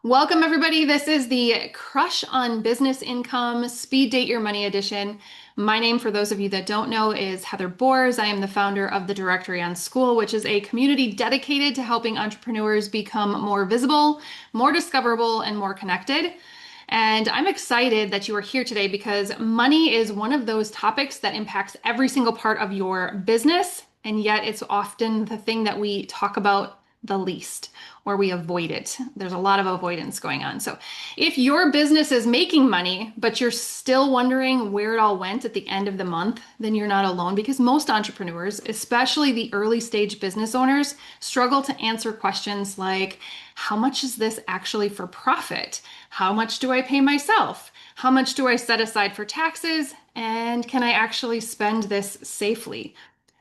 Welcome, everybody. This is the Crush on Business Income Speed Date Your Money edition. My name, for those of you that don't know, is Heather Bors. I am the founder of the Directory on Skool, which is a community dedicated to helping entrepreneurs become more visible, more discoverable, and more connected. And I'm excited that you are here today because money is one of those topics that impacts every single part of your business. And yet it's often the thing that we talk about the least or we avoid it. There's a lot of avoidance going on. So if your business is making money, but you're still wondering where it all went at the end of the month, then you're not alone because most entrepreneurs, especially the early stage business owners, struggle to answer questions like, how much is this actually for profit? How much do I pay myself? How much do I set aside for taxes? And can I actually spend this safely?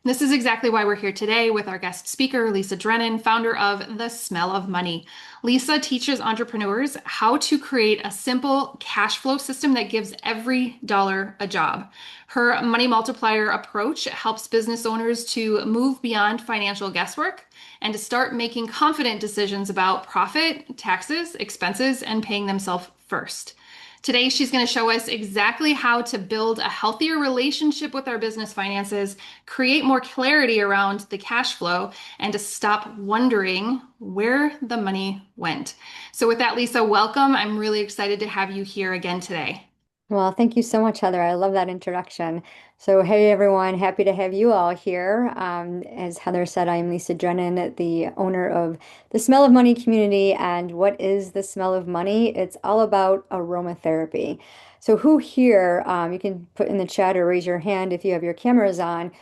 This is exactly why we're here today with our guest speaker, Lisa Drennon, founder of The Smell of Money. Lisa teaches entrepreneurs how to create a simple cash flow system that gives every dollar a job. Her money multiplier approach helps business owners to move beyond financial guesswork and to start making confident decisions about profit, taxes, expenses, and paying themselves first. Today, she's going to show us exactly how to build a healthier relationship with our business finances, create more clarity around the cash flow, and to stop wondering where the money went. So, with that, Lisa, welcome. I'm really excited to have you here again today. Well, thank you so much, Heather. I love that introduction. So, hey everyone, happy to have you all here. As Heather said, I'm Lisa Drennon, the owner of the Smell of Money community. And what is the Smell of Money? It's all about aromatherapy. So, who here, you can put in the chat or raise your hand if you have your cameras on,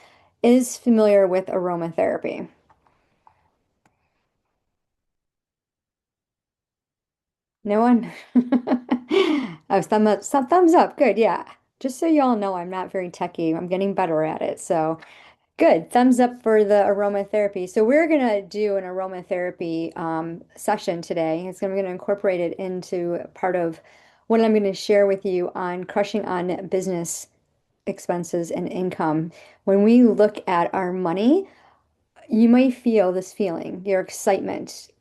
is familiar with aromatherapy? No one? Oh, thumb up, thumbs up. Good. Yeah. Just so you all know, I'm not very techy. I'm getting better at it. So, good. Thumbs up for the aromatherapy. So we're gonna do an aromatherapy session today. We're gonna incorporate it into part of what I'm gonna share with you on crushing on business expenses and income. When we look at our money, you might feel this feeling, your excitement,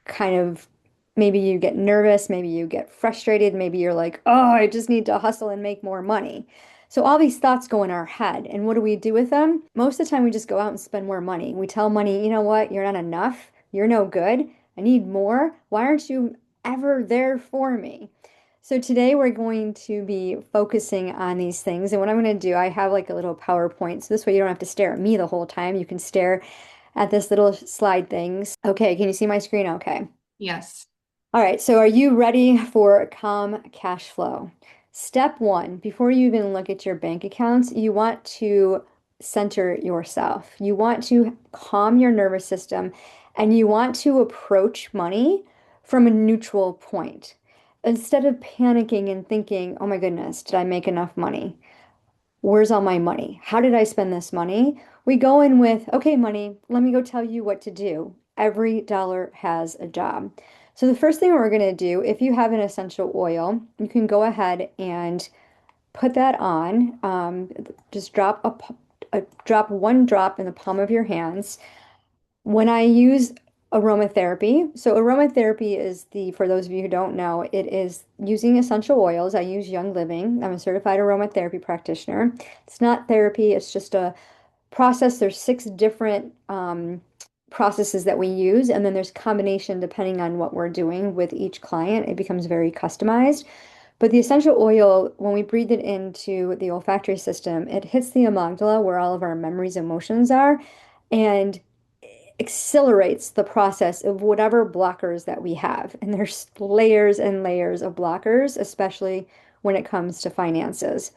kind of maybe you get nervous, maybe you get frustrated, maybe you're like, oh, I just need to hustle and make more money. So all these thoughts go in our head. And what do we do with them? Most of the time, we just go out and spend more money. We tell money, you know what? You're not enough. You're no good. I need more. Why aren't you ever there for me? So today we're going to be focusing on these things. And what I'm going to do, I have like a little PowerPoint. So this way you don't have to stare at me the whole time. You can stare at this little slide things. Okay, can you see my screen? Okay. Yes. All right, so are you ready for calm cash flow? Step one, before you even look at your bank accounts, you want to center yourself. You want to calm your nervous system and you want to approach money from a neutral point. Instead of panicking and thinking, oh my goodness, did I make enough money? Where's all my money? How did I spend this money? We go in with, okay, money, let me go tell you what to do. Every dollar has a job. So the first thing we're going to do, if you have an essential oil, you can go ahead and put that on. Just drop one drop in the palm of your hands. When I use aromatherapy, so aromatherapy is for those of you who don't know, it is using essential oils. I use Young Living. I'm a certified aromatherapy practitioner. It's not therapy, it's just a process. There's six different processes that we use, and then there's combination depending on what we're doing with each client. It becomes very customized. But the essential oil, when we breathe it into the olfactory system, it hits the amygdala where all of our memories, emotions are, and accelerates the process of whatever blockers that we have. And there's layers and layers of blockers, especially when it comes to finances.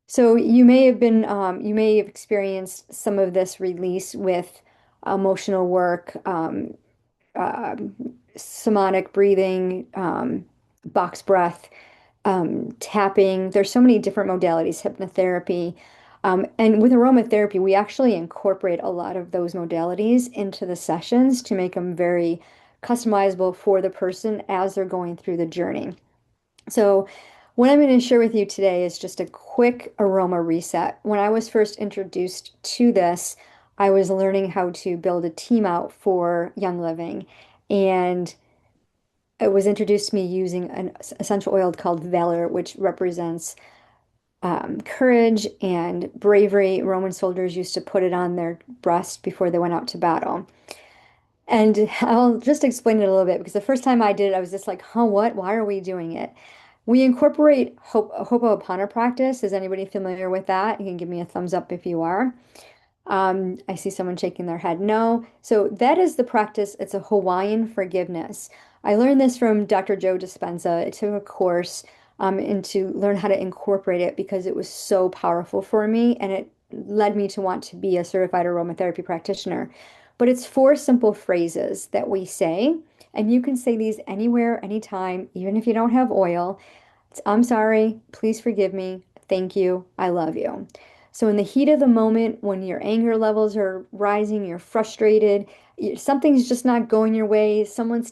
So you may have experienced some of this release with emotional work, somatic breathing, box breath, tapping. There's so many different modalities, hypnotherapy. And with aromatherapy, we actually incorporate a lot of those modalities into the sessions to make them very customizable for the person as they're going through the journey. So, what I'm going to share with you today is just a quick aroma reset. When I was first introduced to this, I was learning how to build a team out for Young Living. And it was introduced to me using an essential oil called Valor, which represents courage and bravery. Roman soldiers used to put it on their breast before they went out to battle. And I'll just explain it a little bit because the first time I did it, I was just like, huh, what? Why are we doing it? We incorporate Ho'oponopono practice. Is anybody familiar with that? You can give me a thumbs up if you are. I see someone shaking their head. No. So that is the practice. It's a Hawaiian forgiveness. I learned this from Dr. Joe Dispenza. I took a course and to learn how to incorporate it because it was so powerful for me and it led me to want to be a certified aromatherapy practitioner. But it's four simple phrases that we say, and you can say these anywhere, anytime, even if you don't have oil. I'm sorry, please forgive me, thank you, I love you. So, in the heat of the moment, when your anger levels are rising, you're frustrated, something's just not going your way, someone's,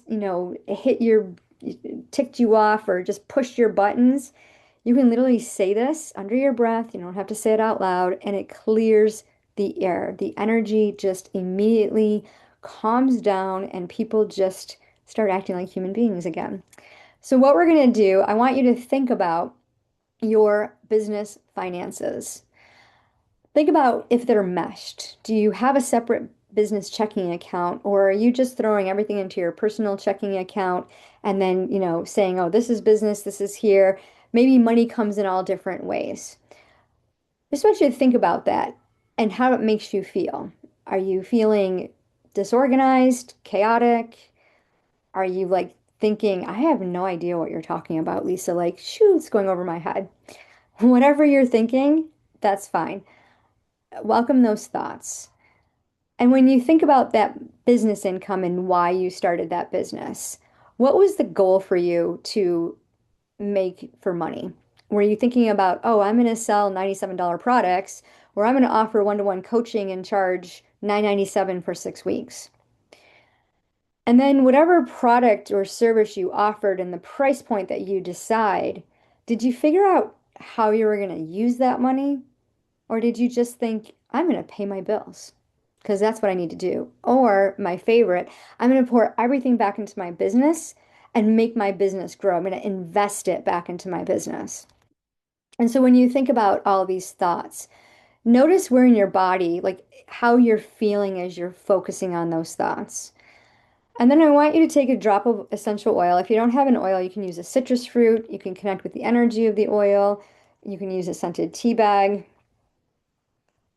ticked you off or just pushed your buttons, you can literally say this under your breath. You don't have to say it out loud, and it clears the air. The energy just immediately calms down, and people just start acting like human beings again. So, what we're going to do, I want you to think about your business finances. Think about if they're meshed. Do you have a separate business checking account, or are you just throwing everything into your personal checking account and then, saying, oh, this is business, this is here. Maybe money comes in all different ways. Just want you to think about that and how it makes you feel. Are you feeling disorganized, chaotic? Are you like thinking, I have no idea what you're talking about, Lisa? Like, shoo, it's going over my head. Whatever you're thinking, that's fine. Welcome those thoughts. And when you think about that business income and why you started that business, what was the goal for you to make for money? Were you thinking about, oh, I'm going to sell $97 products, or I'm going to offer one-to-one coaching and charge $9.97 for 6 weeks? And then whatever product or service you offered and the price point that you decide, did you figure out how you were going to use that money? Or did you just think, I'm going to pay my bills because that's what I need to do? Or my favorite, I'm going to pour everything back into my business and make my business grow. I'm going to invest it back into my business. And so when you think about all these thoughts, notice where in your body, like how you're feeling as you're focusing on those thoughts. And then I want you to take a drop of essential oil. If you don't have an oil, you can use a citrus fruit. You can connect with the energy of the oil. You can use a scented tea bag.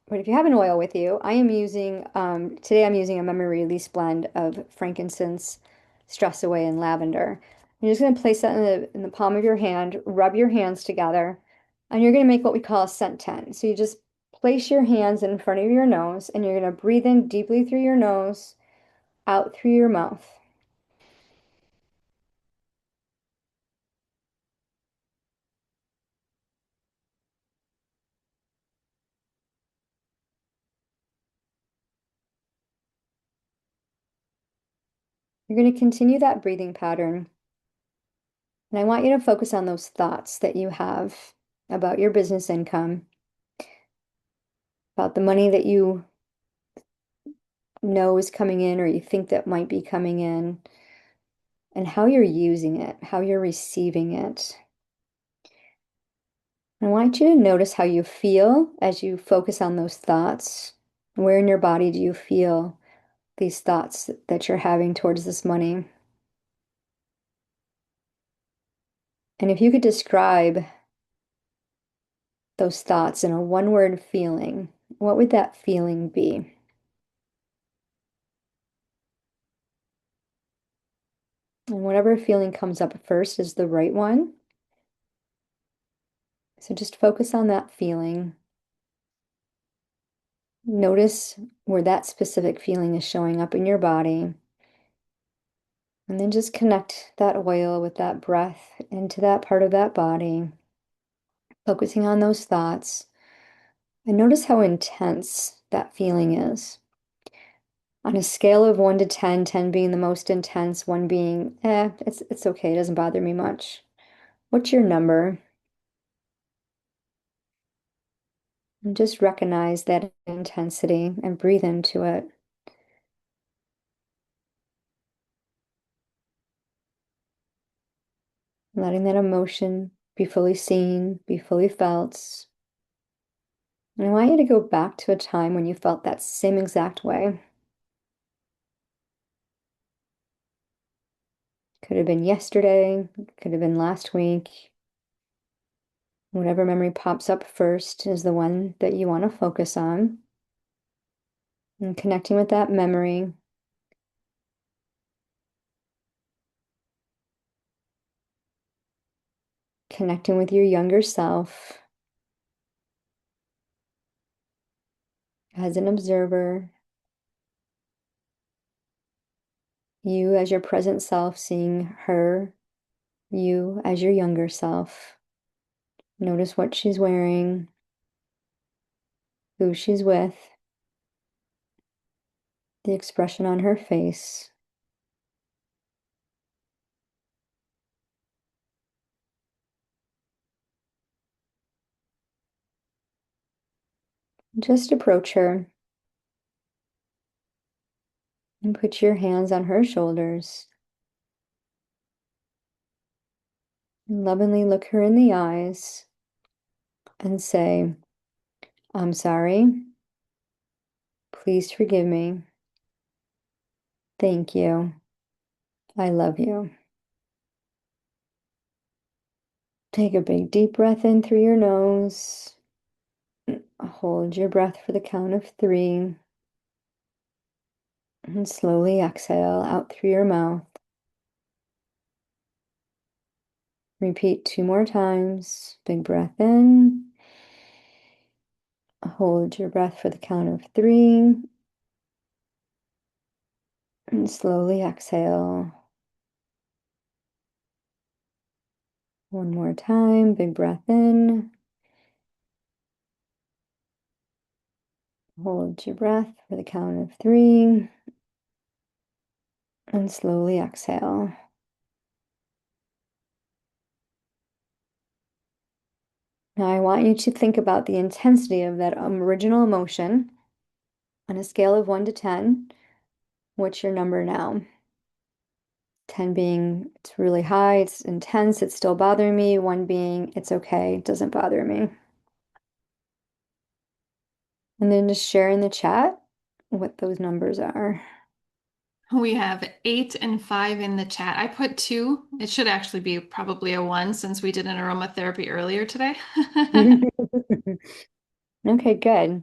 But if you have an oil with you, today I'm using a memory release blend of frankincense, stress away, and lavender. You're just going to place that in the palm of your hand, rub your hands together, and you're going to make what we call a scent tent. So you just place your hands in front of your nose, and you're going to breathe in deeply through your nose, out through your mouth. You're going to continue that breathing pattern. And I want you to focus on those thoughts that you have about your business income, about the money that you know is coming in or you think that might be coming in, and how you're using it, how you're receiving it. I want you to notice how you feel as you focus on those thoughts. Where in your body do you feel these thoughts that you're having towards this money? And if you could describe those thoughts in a one-word feeling, what would that feeling be? And whatever feeling comes up first is the right one. So just focus on that feeling. Notice where that specific feeling is showing up in your body. And then just connect that oil with that breath into that part of that body, focusing on those thoughts. And notice how intense that feeling is. On a scale of 1 to 10, 10 being the most intense, 1 being, it's okay, it doesn't bother me much. What's your number? And just recognize that intensity and breathe into it. letting that emotion be fully seen, be fully felt. And I want you to go back to a time when you felt that same exact way. Could have been yesterday, could have been last week. Whatever memory pops up first is the one that you want to focus on. And connecting with that memory, connecting with your younger self as an observer, you as your present self, seeing her, you as your younger self. Notice what she's wearing, who she's with, the expression on her face. Just approach her and put your hands on her shoulders. And lovingly look her in the eyes and say, I'm sorry. Please forgive me. Thank you. I love you. Take a big deep breath in through your nose. Hold your breath for the count of 3 and slowly exhale out through your mouth. Repeat 2 more times. Big breath in. Hold your breath for the count of 3 and slowly exhale. One more time. Big breath in. Hold your breath for the count of 3 and slowly exhale. Now, I want you to think about the intensity of that original emotion on a scale of 1 to 10. What's your number now? 10 being it's really high, it's intense, it's still bothering me. 1 being it's okay, it doesn't bother me. And then just share in the chat what those numbers are. We have 8 and 5 in the chat. I put 2. It should actually be probably a 1 since we did an aromatherapy earlier today. Okay, good.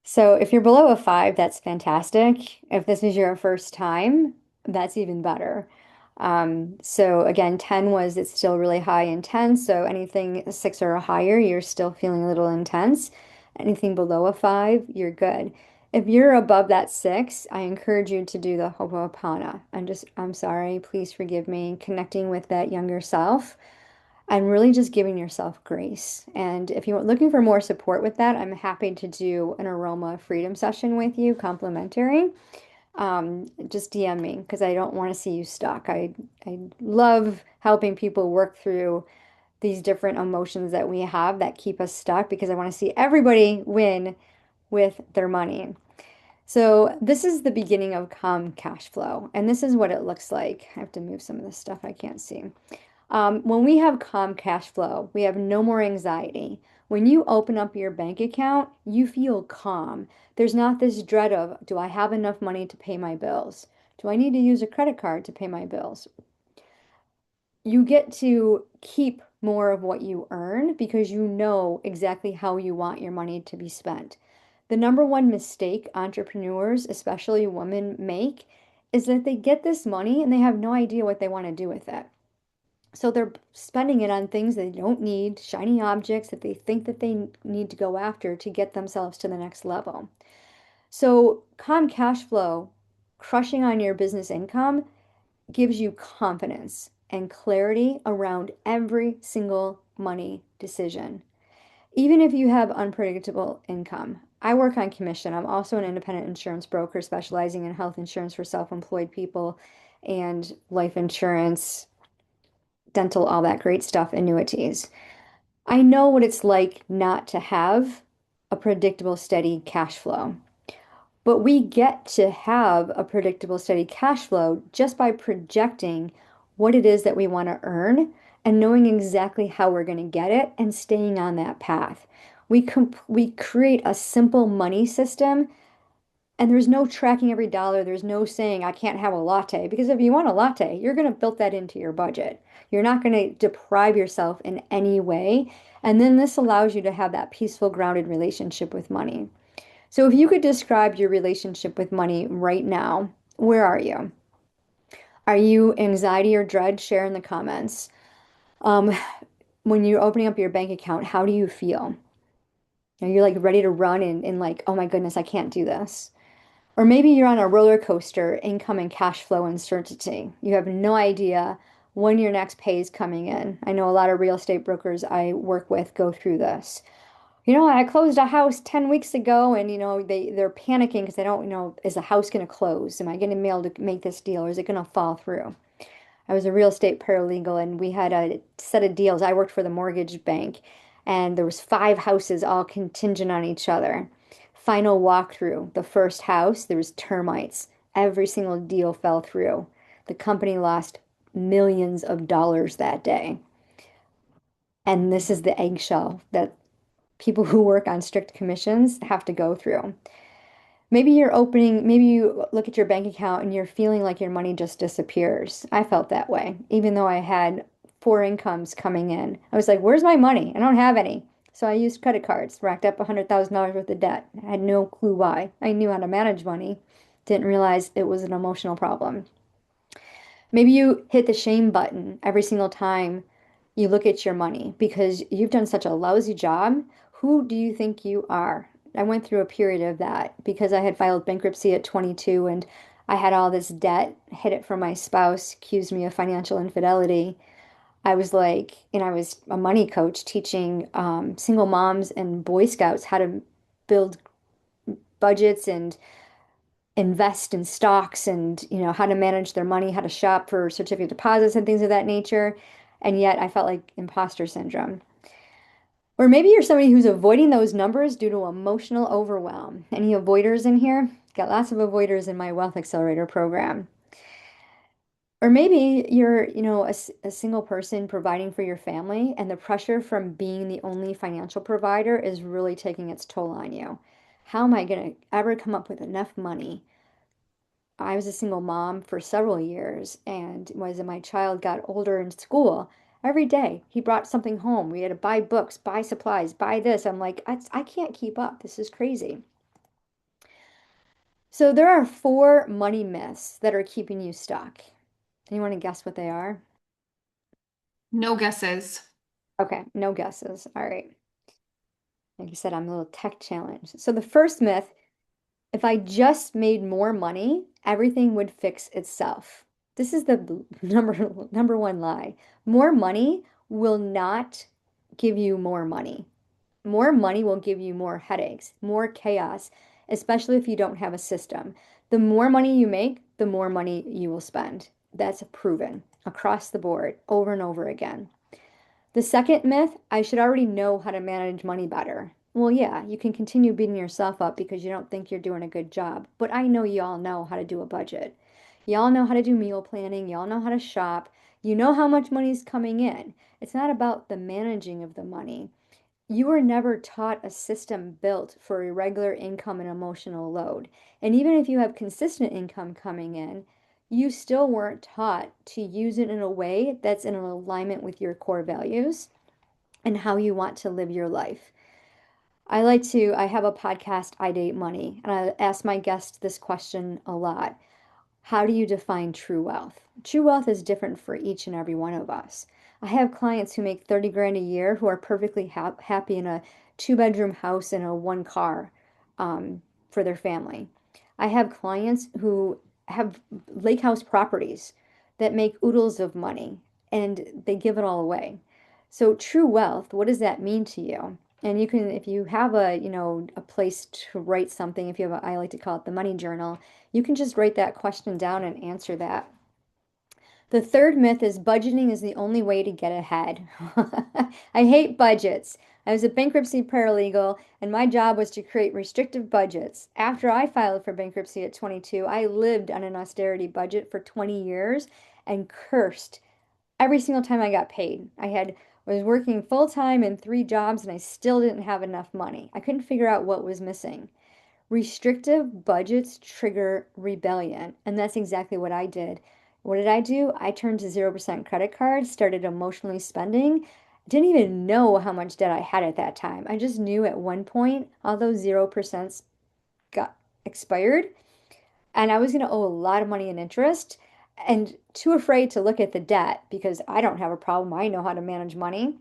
So if you're below a 5, that's fantastic. If this is your first time, that's even better. So again, 10 was it's still really high intense. So anything 6 or higher, you're still feeling a little intense. Anything below a 5, you're good. If you're above that 6, I encourage you to do the Ho'oponopono. I'm sorry, please forgive me, connecting with that younger self and really just giving yourself grace. And if you're looking for more support with that, I'm happy to do an aroma freedom session with you, complimentary. Just DM me because I don't want to see you stuck. I love helping people work through these different emotions that we have that keep us stuck because I want to see everybody win with their money. So this is the beginning of calm cash flow, and this is what it looks like. I have to move some of this stuff I can't see. When we have calm cash flow, we have no more anxiety. When you open up your bank account, you feel calm. There's not this dread of, do I have enough money to pay my bills? Do I need to use a credit card to pay my bills? You get to keep more of what you earn because you know exactly how you want your money to be spent. The number one mistake entrepreneurs, especially women, make is that they get this money and they have no idea what they want to do with it. So they're spending it on things they don't need, shiny objects that they think that they need to go after to get themselves to the next level. So calm cash flow, crushing on your business income, gives you confidence and clarity around every single money decision. Even if you have unpredictable income. I work on commission. I'm also an independent insurance broker specializing in health insurance for self-employed people and life insurance, dental, all that great stuff, annuities. I know what it's like not to have a predictable, steady cash flow. But we get to have a predictable, steady cash flow just by projecting what it is that we want to earn and knowing exactly how we're going to get it and staying on that path. We create a simple money system, and there's no tracking every dollar. There's no saying I can't have a latte, because if you want a latte, you're going to build that into your budget. You're not going to deprive yourself in any way. And then this allows you to have that peaceful, grounded relationship with money. So if you could describe your relationship with money right now, where are you? Are you anxiety or dread? Share in the comments. Um, when you're opening up your bank account, how do you feel? Are you like ready to run and like, oh my goodness, I can't do this? Or maybe you're on a roller coaster, income and cash flow uncertainty. You have no idea when your next pay is coming in. I know a lot of real estate brokers I work with go through this. I closed a house 10 weeks ago, and they're panicking because they don't, is the house going to close? Am I going to be able to make this deal, or is it going to fall through? I was a real estate paralegal, and we had a set of deals. I worked for the mortgage bank, and there was 5 houses all contingent on each other. Final walkthrough, the first house, there was termites. Every single deal fell through. The company lost millions of dollars that day. And this is the eggshell that people who work on strict commissions have to go through. Maybe you look at your bank account and you're feeling like your money just disappears. I felt that way, even though I had 4 incomes coming in. I was like, where's my money? I don't have any. So I used credit cards, racked up $100,000 worth of debt. I had no clue why. I knew how to manage money, didn't realize it was an emotional problem. Maybe you hit the shame button every single time you look at your money because you've done such a lousy job. Who do you think you are? I went through a period of that because I had filed bankruptcy at 22 and I had all this debt, hid it from my spouse, accused me of financial infidelity. I was like, and I was a money coach teaching single moms and Boy Scouts how to build budgets and invest in stocks and how to manage their money, how to shop for certificate deposits and things of that nature. And yet I felt like imposter syndrome. Or maybe you're somebody who's avoiding those numbers due to emotional overwhelm. Any avoiders in here? Got lots of avoiders in my Wealth Accelerator program. Or maybe you're, a single person providing for your family, and the pressure from being the only financial provider is really taking its toll on you. How am I going to ever come up with enough money? I was a single mom for several years, and as my child got older in school, every day he brought something home. We had to buy books, buy supplies, buy this. I'm like, I can't keep up. This is crazy. So there are 4 money myths that are keeping you stuck. Anyone want to guess what they are? No guesses. Okay, no guesses. All right. Like I said, I'm a little tech challenged. So the first myth, if I just made more money, everything would fix itself. This is the number one lie. More money will not give you more money. More money will give you more headaches, more chaos, especially if you don't have a system. The more money you make, the more money you will spend. That's proven across the board over and over again. The second myth, I should already know how to manage money better. Well, yeah, you can continue beating yourself up because you don't think you're doing a good job, but I know y'all know how to do a budget. Y'all know how to do meal planning, y'all know how to shop, you know how much money's coming in. It's not about the managing of the money. You were never taught a system built for irregular income and emotional load. And even if you have consistent income coming in, you still weren't taught to use it in a way that's in alignment with your core values and how you want to live your life. I have a podcast, I Date Money, and I ask my guests this question a lot. How do you define true wealth? True wealth is different for each and every one of us. I have clients who make 30 grand a year who are perfectly happy in a 2-bedroom house and a 1 car for their family. I have clients who have lake house properties that make oodles of money and they give it all away. So true wealth, what does that mean to you? And you can, if you have a place to write something, if you have I like to call it the money journal, you can just write that question down and answer that. The third myth is budgeting is the only way to get ahead. I hate budgets. I was a bankruptcy paralegal, and my job was to create restrictive budgets. After I filed for bankruptcy at 22, I lived on an austerity budget for 20 years and cursed every single time I got paid. Was working full time in three jobs and I still didn't have enough money. I couldn't figure out what was missing. Restrictive budgets trigger rebellion, and that's exactly what I did. What did I do? I turned to 0% credit cards, started emotionally spending. Didn't even know how much debt I had at that time. I just knew at one point all those 0% got expired and I was going to owe a lot of money in interest and too afraid to look at the debt because I don't have a problem. I know how to manage money.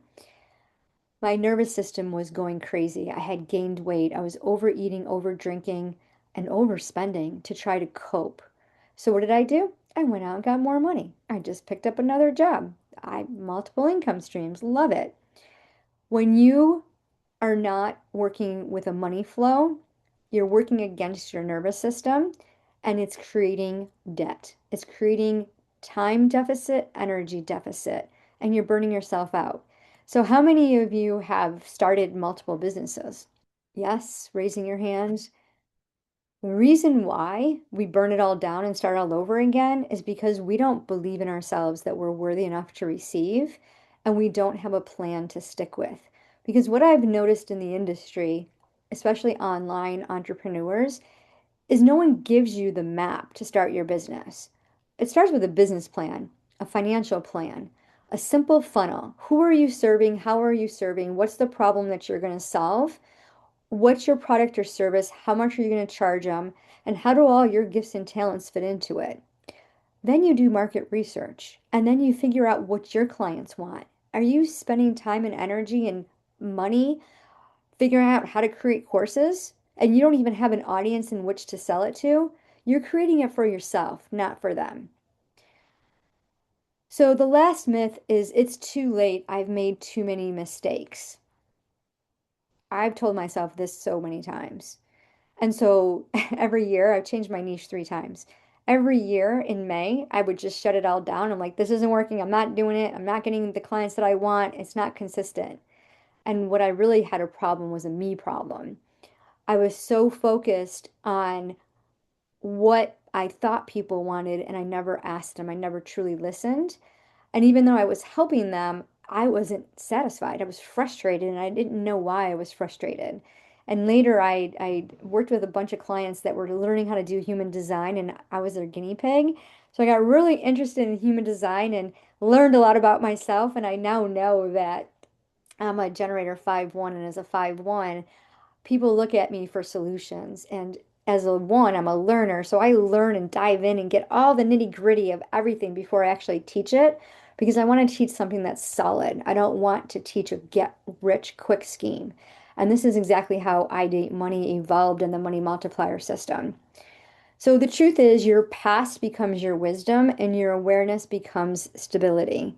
My nervous system was going crazy. I had gained weight. I was overeating, over drinking, and overspending to try to cope. So what did I do? I went out and got more money. I just picked up another job. I multiple income streams. Love it. When you are not working with a money flow, you're working against your nervous system and it's creating debt. It's creating time deficit, energy deficit, and you're burning yourself out. So, how many of you have started multiple businesses? Yes, raising your hand. The reason why we burn it all down and start all over again is because we don't believe in ourselves that we're worthy enough to receive, and we don't have a plan to stick with. Because what I've noticed in the industry, especially online entrepreneurs, is no one gives you the map to start your business. It starts with a business plan, a financial plan, a simple funnel. Who are you serving? How are you serving? What's the problem that you're going to solve? What's your product or service? How much are you going to charge them? And how do all your gifts and talents fit into it? Then you do market research and then you figure out what your clients want. Are you spending time and energy and money figuring out how to create courses and you don't even have an audience in which to sell it to? You're creating it for yourself, not for them. So the last myth is it's too late. I've made too many mistakes. I've told myself this so many times. And so every year I've changed my niche three times. Every year in May, I would just shut it all down. I'm like, this isn't working. I'm not doing it. I'm not getting the clients that I want. It's not consistent. And what I really had a problem was a me problem. I was so focused on what I thought people wanted, and I never asked them. I never truly listened. And even though I was helping them, I wasn't satisfied. I was frustrated and I didn't know why I was frustrated. And later, I worked with a bunch of clients that were learning how to do human design, and I was their guinea pig. So I got really interested in human design and learned a lot about myself. And I now know that I'm a generator 5-1, and as a 5-1, people look at me for solutions. And as a one, I'm a learner. So I learn and dive in and get all the nitty gritty of everything before I actually teach it because I want to teach something that's solid. I don't want to teach a get rich quick scheme. And this is exactly how I Date Money evolved in the money multiplier system. So the truth is, your past becomes your wisdom and your awareness becomes stability.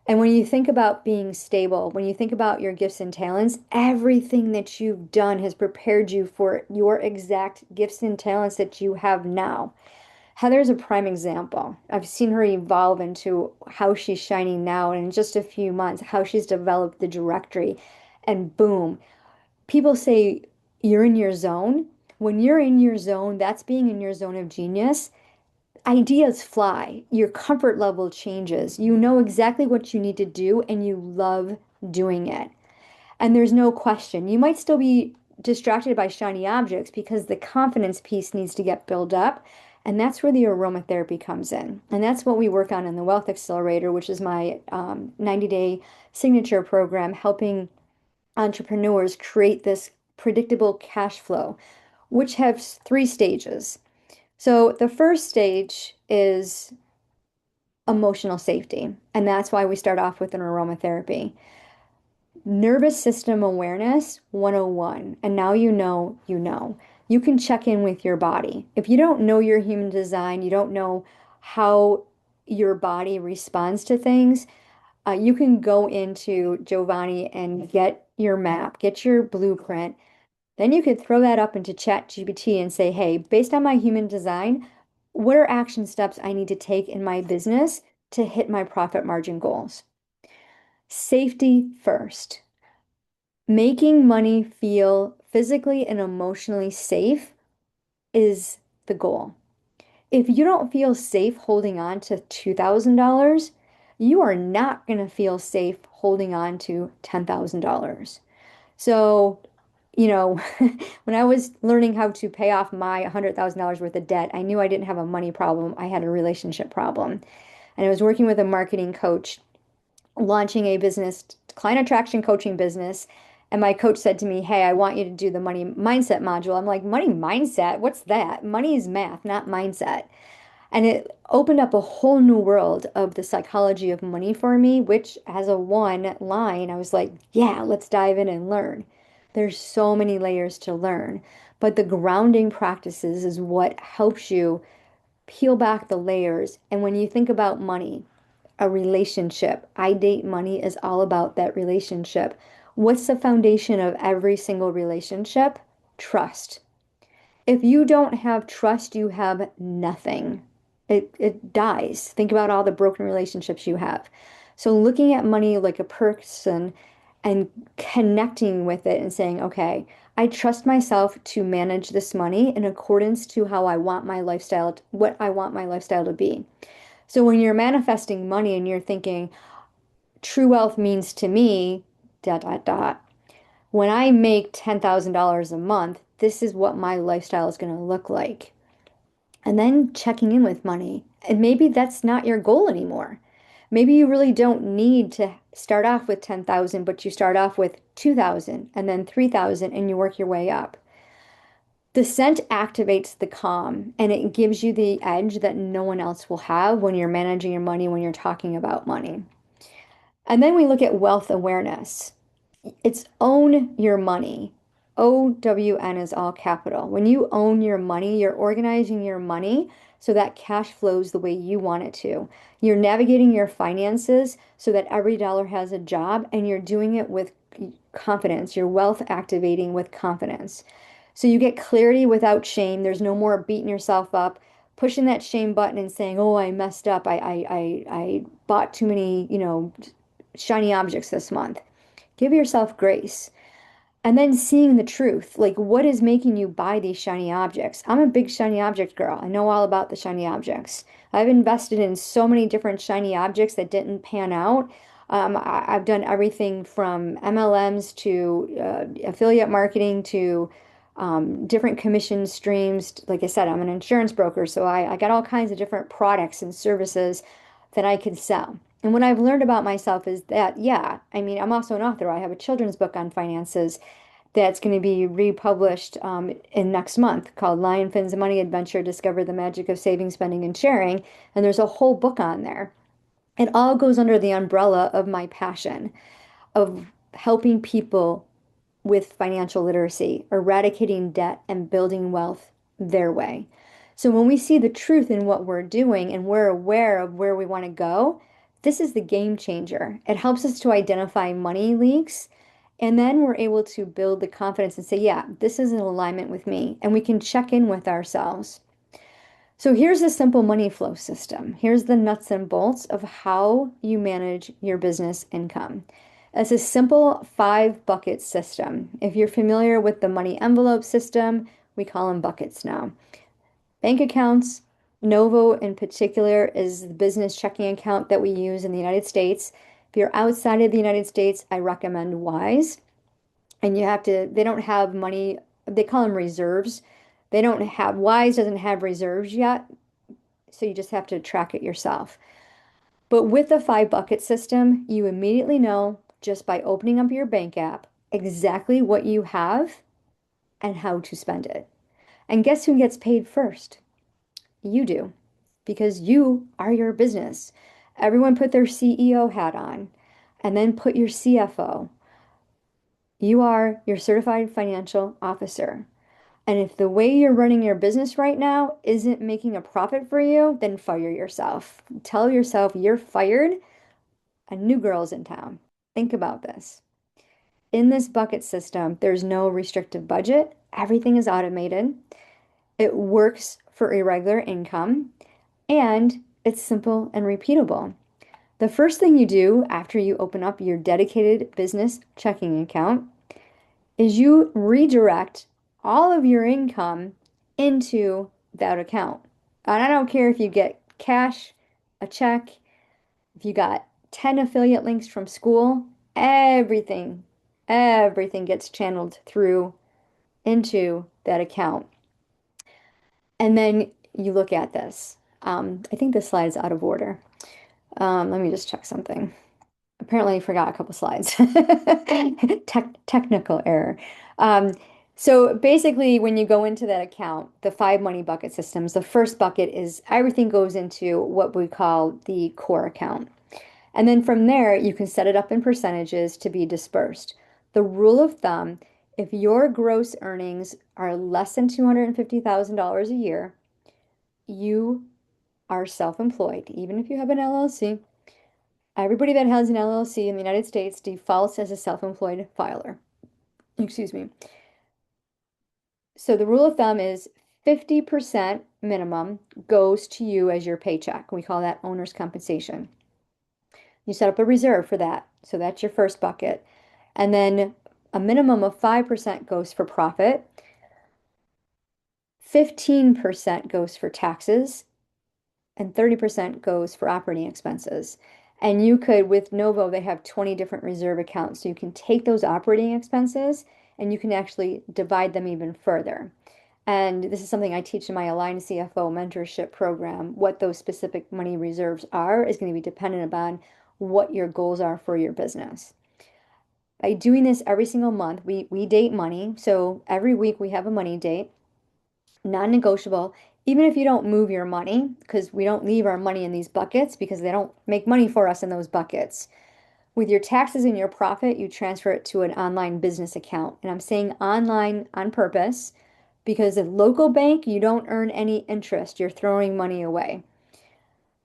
And when you think about being stable, when you think about your gifts and talents, everything that you've done has prepared you for your exact gifts and talents that you have now. Heather's a prime example. I've seen her evolve into how she's shining now, and in just a few months, how she's developed the directory. And boom, people say you're in your zone. When you're in your zone, that's being in your zone of genius. Ideas fly, your comfort level changes. You know exactly what you need to do and you love doing it. And there's no question. You might still be distracted by shiny objects because the confidence piece needs to get built up. And that's where the aromatherapy comes in. And that's what we work on in the Wealth Accelerator, which is my 90-day signature program, helping entrepreneurs create this predictable cash flow, which has three stages. So the first stage is emotional safety, and that's why we start off with an aromatherapy. Nervous system awareness 101. And now you know, you know. You can check in with your body. If you don't know your human design, you don't know how your body responds to things, you can go into Giovanni and get your map, get your blueprint. Then you could throw that up into ChatGPT and say, hey, based on my human design, what are action steps I need to take in my business to hit my profit margin goals? Safety first. Making money feel physically and emotionally safe is the goal. If you don't feel safe holding on to $2,000, you are not going to feel safe holding on to $10,000. So, you know, when I was learning how to pay off my $100,000 worth of debt, I knew I didn't have a money problem. I had a relationship problem. And I was working with a marketing coach, launching a business, client attraction coaching business. And my coach said to me, "Hey, I want you to do the money mindset module." I'm like, "Money mindset? What's that?" Money is math, not mindset. And it opened up a whole new world of the psychology of money for me, which as a one line, I was like, yeah, let's dive in and learn. There's so many layers to learn, but the grounding practices is what helps you peel back the layers. And when you think about money, a relationship, I date money is all about that relationship. What's the foundation of every single relationship? Trust. If you don't have trust, you have nothing. It dies. Think about all the broken relationships you have. So looking at money like a person and connecting with it and saying, okay, I trust myself to manage this money in accordance to how I want my lifestyle, what I want my lifestyle to be. So when you're manifesting money and you're thinking, true wealth means to me, dot, dot, dot, when I make $10,000 a month, this is what my lifestyle is going to look like. And then checking in with money. And maybe that's not your goal anymore. Maybe you really don't need to start off with 10,000, but you start off with 2,000 and then 3,000 and you work your way up. The scent activates the calm and it gives you the edge that no one else will have when you're managing your money, when you're talking about money. And then we look at wealth awareness. It's own your money. OWN is all capital. When you own your money, you're organizing your money so that cash flows the way you want it to. You're navigating your finances so that every dollar has a job and you're doing it with confidence. You're wealth activating with confidence. So you get clarity without shame. There's no more beating yourself up, pushing that shame button and saying, "Oh, I messed up. I bought too many, shiny objects this month." Give yourself grace. And then seeing the truth, like what is making you buy these shiny objects? I'm a big shiny object girl. I know all about the shiny objects. I've invested in so many different shiny objects that didn't pan out. I've done everything from MLMs to affiliate marketing to different commission streams. Like I said, I'm an insurance broker, so I got all kinds of different products and services that I could sell. And what I've learned about myself is that, yeah, I mean, I'm also an author. I have a children's book on finances that's going to be republished in next month called Lion Finn's Money Adventure, Discover the Magic of Saving, Spending, and Sharing. And there's a whole book on there. It all goes under the umbrella of my passion of helping people with financial literacy, eradicating debt, and building wealth their way. So when we see the truth in what we're doing and we're aware of where we want to go, this is the game changer. It helps us to identify money leaks, and then we're able to build the confidence and say, yeah, this is in alignment with me, and we can check in with ourselves. So here's a simple money flow system. Here's the nuts and bolts of how you manage your business income. It's a simple 5 bucket system. If you're familiar with the money envelope system, we call them buckets now. Bank accounts, Novo in particular is the business checking account that we use in the United States. If you're outside of the United States, I recommend Wise. And they don't have money, they call them reserves. Wise doesn't have reserves yet, so you just have to track it yourself. But with the 5 bucket system, you immediately know just by opening up your bank app exactly what you have and how to spend it. And guess who gets paid first? You do, because you are your business. Everyone put their CEO hat on and then put your CFO. You are your certified financial officer. And if the way you're running your business right now isn't making a profit for you, then fire yourself. Tell yourself you're fired. A new girl's in town. Think about this. In this bucket system, there's no restrictive budget. Everything is automated. It works for irregular income, and it's simple and repeatable. The first thing you do after you open up your dedicated business checking account is you redirect all of your income into that account. And I don't care if you get cash, a check, If you got 10 affiliate links from Skool, everything, everything gets channeled through into that account. And then you look at this. I think this slide is out of order. Let me just check something. Apparently, I forgot a couple slides. Technical error. Um, so basically, when you go into that account, the five money bucket systems, the first bucket is everything goes into what we call the core account. And then from there, you can set it up in percentages to be dispersed. The rule of thumb, if your gross earnings are less than $250,000 a year, you are self-employed, even if you have an LLC. Everybody that has an LLC in the United States defaults as a self-employed filer. Excuse me. So the rule of thumb is 50% minimum goes to you as your paycheck. We call that owner's compensation. You set up a reserve for that. So that's your first bucket. And then a minimum of 5% goes for profit, 15% goes for taxes, and 30% goes for operating expenses. And you could, with Novo, they have 20 different reserve accounts. So you can take those operating expenses and you can actually divide them even further. And this is something I teach in my Align CFO mentorship program. What those specific money reserves are is going to be dependent upon what your goals are for your business. By doing this every single month, we date money. So every week we have a money date, non-negotiable. Even if you don't move your money, because we don't leave our money in these buckets because they don't make money for us in those buckets. With your taxes and your profit, you transfer it to an online business account. And I'm saying online on purpose because at local bank, you don't earn any interest. You're throwing money away.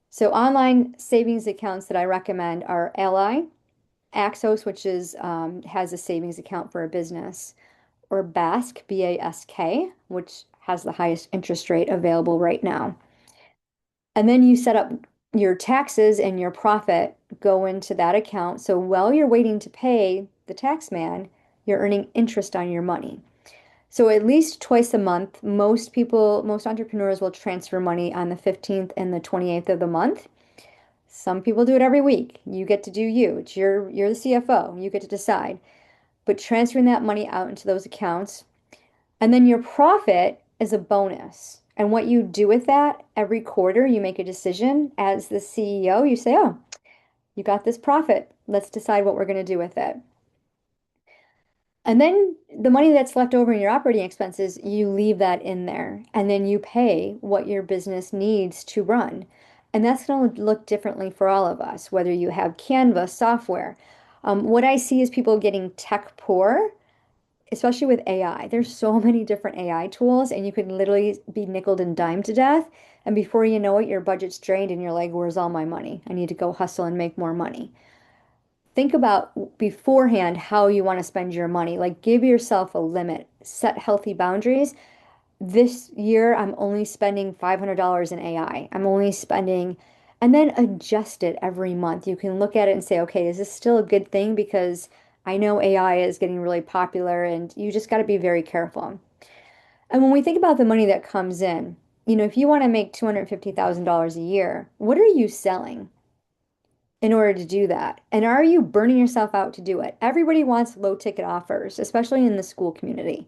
So online savings accounts that I recommend are Ally, Axos, which is has a savings account for a business, or Bask, BASK, which has the highest interest rate available right now. And then you set up your taxes and your profit go into that account. So while you're waiting to pay the tax man, you're earning interest on your money. So at least twice a month, most people, most entrepreneurs will transfer money on the 15th and the 28th of the month. Some people do it every week. You get to do you. You're the CFO. You get to decide. But transferring that money out into those accounts, and then your profit is a bonus. And what you do with that every quarter, you make a decision as the CEO. You say, oh, you got this profit. Let's decide what we're going to do with it. And then the money that's left over in your operating expenses, you leave that in there. And then you pay what your business needs to run. And that's going to look differently for all of us, whether you have Canva software. What I see is people getting tech poor, especially with AI. There's so many different AI tools, and you could literally be nickeled and dimed to death. And before you know it, your budget's drained, and you're like, where's all my money? I need to go hustle and make more money. Think about beforehand how you want to spend your money. Like, give yourself a limit, set healthy boundaries. This year, I'm only spending $500 in AI. I'm only spending, and then adjust it every month. You can look at it and say, okay, is this still a good thing? Because I know AI is getting really popular and you just got to be very careful. And when we think about the money that comes in, if you want to make $250,000 a year, what are you selling in order to do that? And are you burning yourself out to do it? Everybody wants low ticket offers, especially in the school community.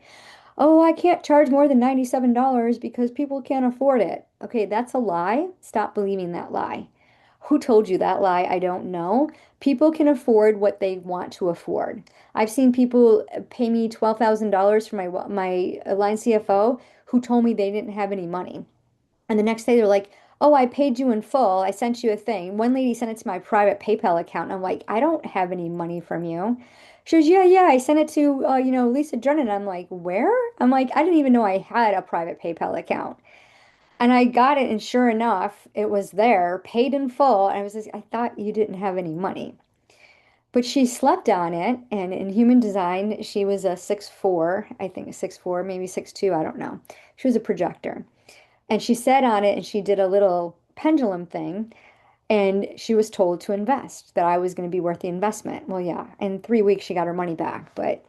Oh, I can't charge more than $97 because people can't afford it. Okay, that's a lie. Stop believing that lie. Who told you that lie? I don't know. People can afford what they want to afford. I've seen people pay me $12,000 for my line CFO who told me they didn't have any money. And the next day they're like, "Oh, I paid you in full. I sent you a thing." One lady sent it to my private PayPal account. And I'm like, "I don't have any money from you." She goes, "Yeah, I sent it to Lisa Drennon." I'm like, "Where?" I'm like, "I didn't even know I had a private PayPal account." And I got it, and sure enough, it was there, paid in full. And I was just, I thought you didn't have any money. But she slept on it, and in human design, she was a 6'4", I think 6'4", maybe 6'2", I don't know. She was a projector. And she sat on it and she did a little pendulum thing, and she was told to invest, that I was going to be worth the investment. Well, yeah, in 3 weeks she got her money back. But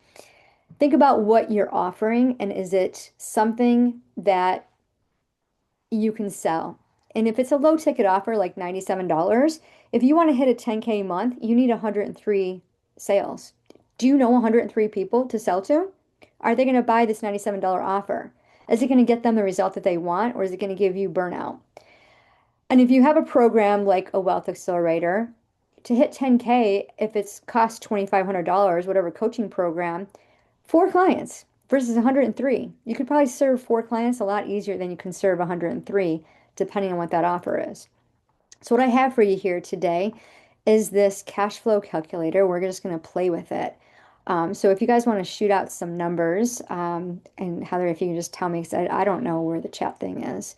think about what you're offering, and is it something that you can sell? And if it's a low ticket offer like $97, If you want to hit a 10K a month, you need 103 sales. Do you know 103 people to sell to? Are they going to buy this $97 offer? Is it going to get them the result that they want, or is it going to give you burnout? And if you have a program like a Wealth Accelerator, to hit 10K, if it's cost $2,500, whatever coaching program, four clients versus 103. You could probably serve four clients a lot easier than you can serve 103, depending on what that offer is. So what I have for you here today is this cash flow calculator. We're just going to play with it. So if you guys want to shoot out some numbers, and Heather, if you can just tell me, because I don't know where the chat thing is.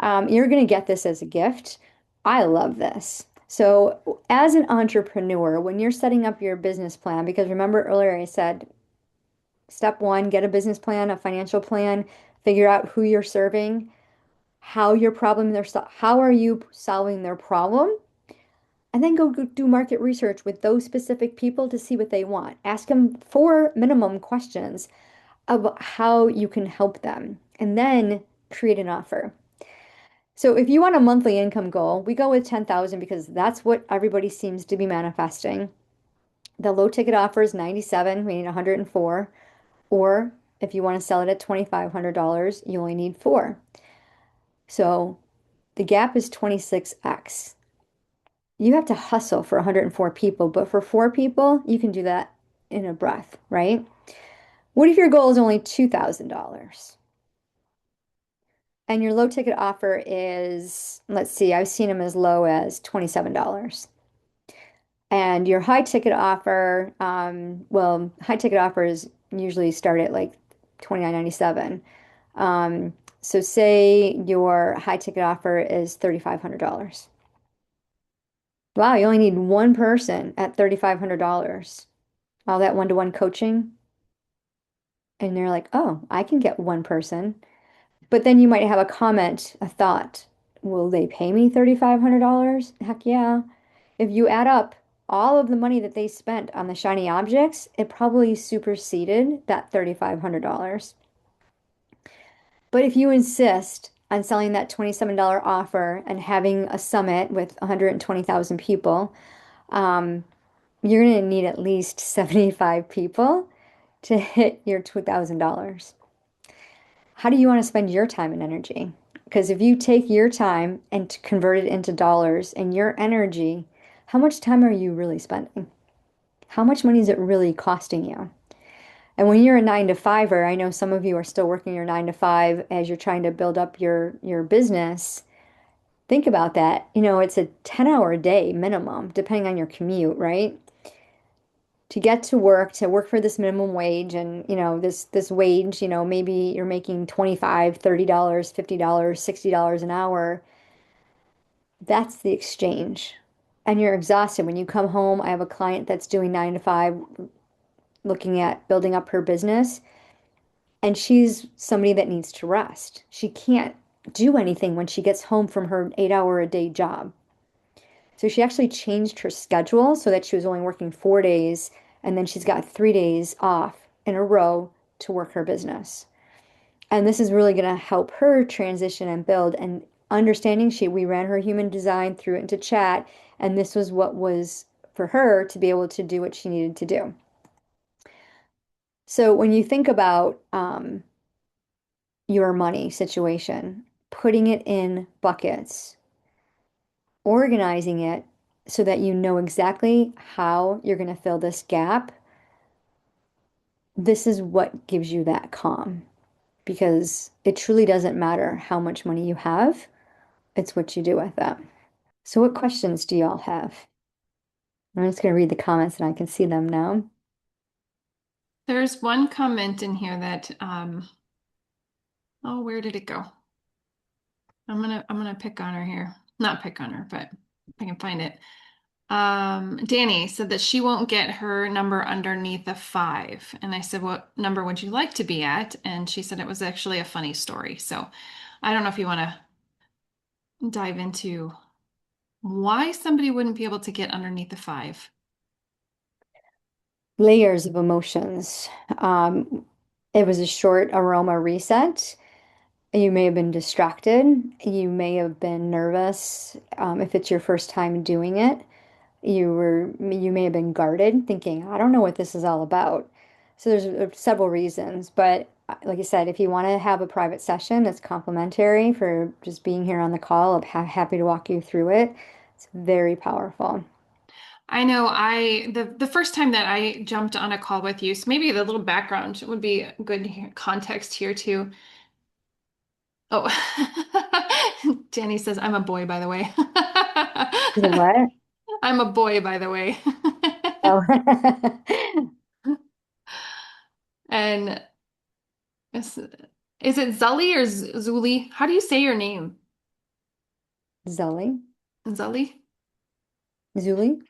You're going to get this as a gift. I love this. So as an entrepreneur, when you're setting up your business plan, because remember earlier I said, step one, get a business plan, a financial plan, figure out who you're serving, how are you solving their problem, and then go do market research with those specific people to see what they want. Ask them four minimum questions of how you can help them, and then create an offer. So if you want a monthly income goal, we go with 10,000 because that's what everybody seems to be manifesting. The low ticket offer is 97, we need 104. Or if you want to sell it at $2,500, you only need four. So the gap is 26x. You have to hustle for 104 people, but for four people, you can do that in a breath, right? What if your goal is only $2,000? And your low ticket offer is, let's see, I've seen them as low as $27. And your high ticket offer, well, high ticket offers usually start at like 29.97. So say your high ticket offer is $3,500. Wow, you only need one person at $3,500. All that one-to-one coaching. And they're like, oh, I can get one person. But then you might have a comment, a thought. Will they pay me $3,500? Heck yeah. If you add up all of the money that they spent on the shiny objects, it probably superseded that $3,500. But if you insist on selling that $27 offer and having a summit with 120,000 people, you're going to need at least 75 people to hit your $2,000. How do you want to spend your time and energy? Because if you take your time and convert it into dollars and your energy, how much time are you really spending? How much money is it really costing you? And when you're a nine to fiver, I know some of you are still working your 9 to 5 as you're trying to build up your business. Think about that. You know, it's a 10-hour day minimum, depending on your commute, right? To get to work for this minimum wage and, you know, this wage, you know, maybe you're making 25, $30, $50, $60 an hour. That's the exchange. And you're exhausted when you come home. I have a client that's doing 9 to 5, looking at building up her business. And she's somebody that needs to rest. She can't do anything when she gets home from her 8 hour a day job. So she actually changed her schedule so that she was only working 4 days and then she's got 3 days off in a row to work her business. And this is really going to help her transition and build and understanding we ran her human design through it into chat, and this was what was for her to be able to do what she needed to do. So when you think about your money situation, putting it in buckets, organizing it so that you know exactly how you're going to fill this gap, this is what gives you that calm because it truly doesn't matter how much money you have, it's what you do with it. So, what questions do y'all have? I'm just going to read the comments and I can see them now. There's one comment in here that, oh, where did it go? I'm gonna pick on her here. Not pick on her, but I can find it. Danny said that she won't get her number underneath a 5. And I said, what number would you like to be at? And she said it was actually a funny story. So I don't know if you want to dive into why somebody wouldn't be able to get underneath the 5. Layers of emotions. It was a short aroma reset. You may have been distracted. You may have been nervous. If it's your first time doing it, you may have been guarded, thinking, I don't know what this is all about. So there's several reasons, but like I said, if you want to have a private session that's complimentary for just being here on the call, I'm happy to walk you through it. It's very powerful. I know the first time that I jumped on a call with you, so maybe the little background would be good context here too. Oh, Danny says I'm a boy, by the way. You know what? I'm a boy, by the way. Oh. And is, is it Zully or Zuli? How do you say your name? Zully? Zully? Zuli?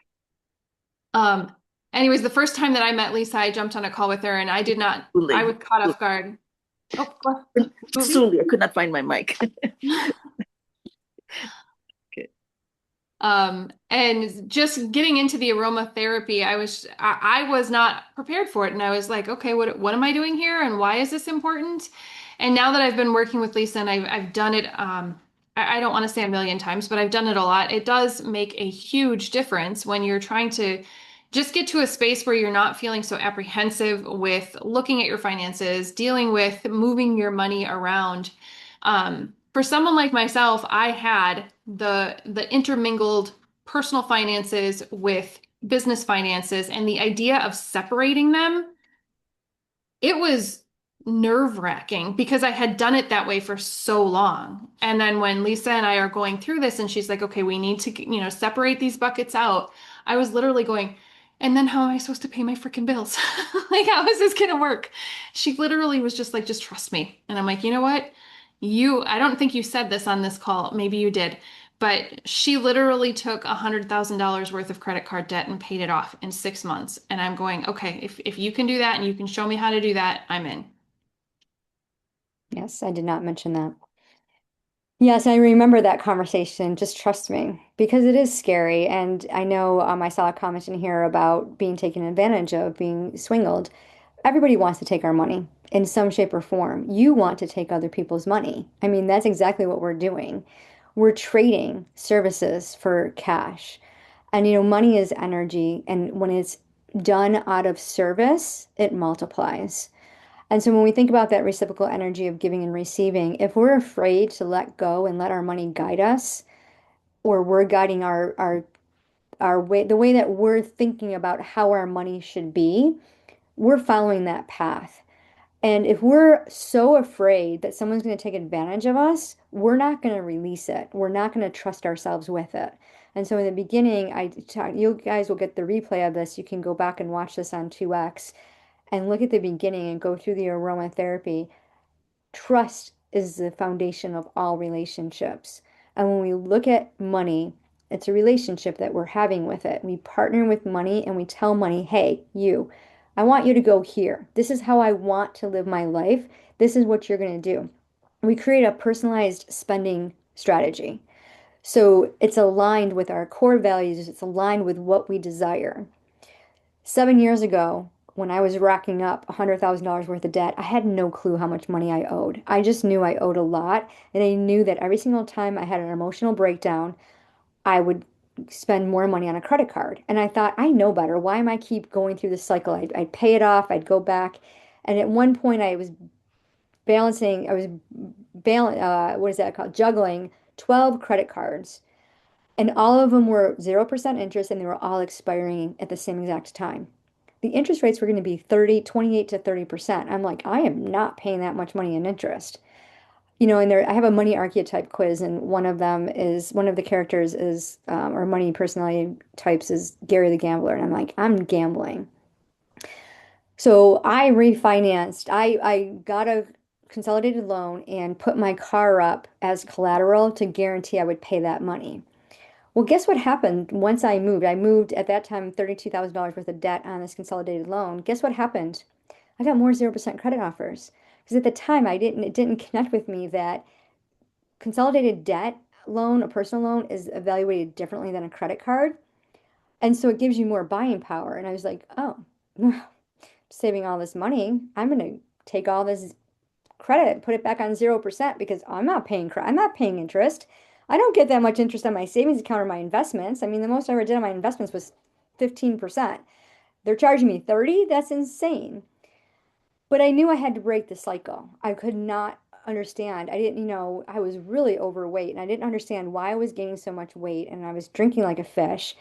Um, anyways, the first time that I met Lisa, I jumped on a call with her and I Truly. was caught off guard. Oh, what? Zuli? Truly, I could not find my mic. Okay. And just getting into the aromatherapy, I was not prepared for it. And I was like, okay, what am I doing here? And why is this important? And now that I've been working with Lisa and I've done it, I don't want to say a million times, but I've done it a lot. It does make a huge difference when you're trying to just get to a space where you're not feeling so apprehensive with looking at your finances, dealing with moving your money around. For someone like myself, I had the intermingled personal finances with business finances, and the idea of separating them, it was nerve-wracking because I had done it that way for so long. And then when Lisa and I are going through this and she's like, okay, we need to, separate these buckets out. I was literally going, and then how am I supposed to pay my freaking bills? Like, how is this gonna work? She literally was just like, just trust me. And I'm like, you know what? I don't think you said this on this call. Maybe you did. But she literally took $100,000 worth of credit card debt and paid it off in 6 months. And I'm going, okay, if you can do that and you can show me how to do that, I'm in. Yes, I did not mention that. Yes, I remember that conversation. Just trust me, because it is scary. And I know I saw a comment in here about being taken advantage of, being swindled. Everybody wants to take our money in some shape or form. You want to take other people's money. I mean, that's exactly what we're doing. We're trading services for cash. And money is energy. And when it's done out of service, it multiplies. And so when we think about that reciprocal energy of giving and receiving, if we're afraid to let go and let our money guide us, or we're guiding our way, the way that we're thinking about how our money should be, we're following that path. And if we're so afraid that someone's going to take advantage of us, we're not going to release it. We're not going to trust ourselves with it. And so in the beginning, you guys will get the replay of this. You can go back and watch this on 2X and look at the beginning and go through the aromatherapy. Trust is the foundation of all relationships. And when we look at money, it's a relationship that we're having with it. We partner with money and we tell money, hey, I want you to go here. This is how I want to live my life. This is what you're going to do. We create a personalized spending strategy. So it's aligned with our core values, it's aligned with what we desire. 7 years ago, when I was racking up $100,000 worth of debt, I had no clue how much money I owed. I just knew I owed a lot, and I knew that every single time I had an emotional breakdown, I would spend more money on a credit card. And I thought, I know better. Why am I keep going through this cycle? I'd pay it off, I'd go back. And at one point, I was what is that called? Juggling 12 credit cards. And all of them were 0% interest and they were all expiring at the same exact time. The interest rates were going to be 28 to 30%. I'm like, I am not paying that much money in interest. And I have a money archetype quiz, and one of the characters is, or money personality types is Gary the Gambler. And I'm like, I'm gambling. So I refinanced. I got a consolidated loan and put my car up as collateral to guarantee I would pay that money. Well, guess what happened once I moved? I moved at that time $32,000 worth of debt on this consolidated loan. Guess what happened? I got more 0% credit offers. Because at the time it didn't connect with me that consolidated debt loan, a personal loan, is evaluated differently than a credit card. And so it gives you more buying power. And I was like, oh, saving all this money. I'm going to take all this credit, put it back on 0% because I'm not paying interest. I don't get that much interest on my savings account or my investments. I mean, the most I ever did on my investments was 15%. They're charging me 30? That's insane. But I knew I had to break the cycle. I could not understand. I didn't, I was really overweight and I didn't understand why I was gaining so much weight and I was drinking like a fish.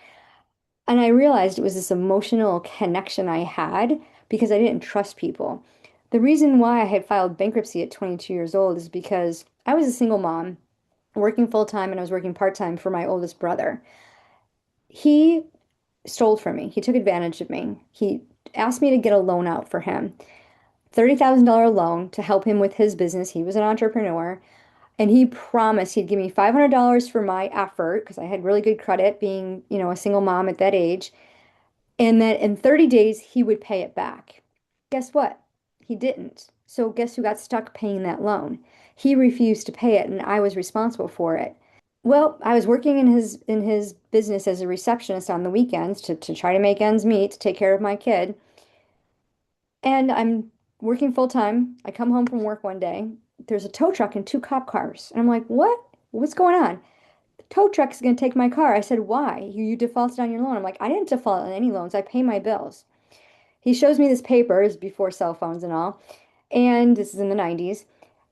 And I realized it was this emotional connection I had because I didn't trust people. The reason why I had filed bankruptcy at 22 years old is because I was a single mom, working full time, and I was working part time for my oldest brother. He stole from me. He took advantage of me. He asked me to get a loan out for him, $30,000 loan to help him with his business. He was an entrepreneur. And he promised he'd give me $500 for my effort because I had really good credit being, a single mom at that age. And that in 30 days, he would pay it back. Guess what? He didn't. So guess who got stuck paying that loan? He refused to pay it, and I was responsible for it. Well, I was working in his business as a receptionist on the weekends to try to make ends meet, to take care of my kid. And I'm working full time. I come home from work one day. There's a tow truck and two cop cars. And I'm like, what? What's going on? The tow truck is going to take my car. I said, why? You defaulted on your loan. I'm like, I didn't default on any loans. I pay my bills. He shows me this paper, is before cell phones and all. And this is in the 90s.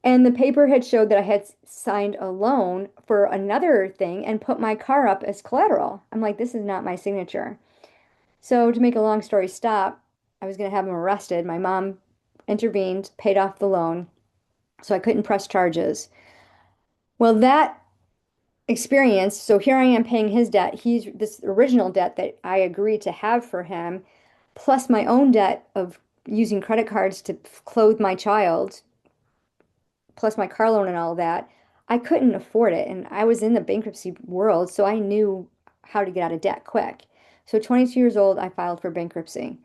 And the paper had showed that I had signed a loan for another thing and put my car up as collateral. I'm like, this is not my signature. So, to make a long story stop, I was going to have him arrested. My mom intervened, paid off the loan, so I couldn't press charges. Well, that experience, so here I am paying his debt. He's this original debt that I agreed to have for him, plus my own debt of using credit cards to clothe my child, plus my car loan and all that. I couldn't afford it. And I was in the bankruptcy world, so I knew how to get out of debt quick. So, 22 years old, I filed for bankruptcy.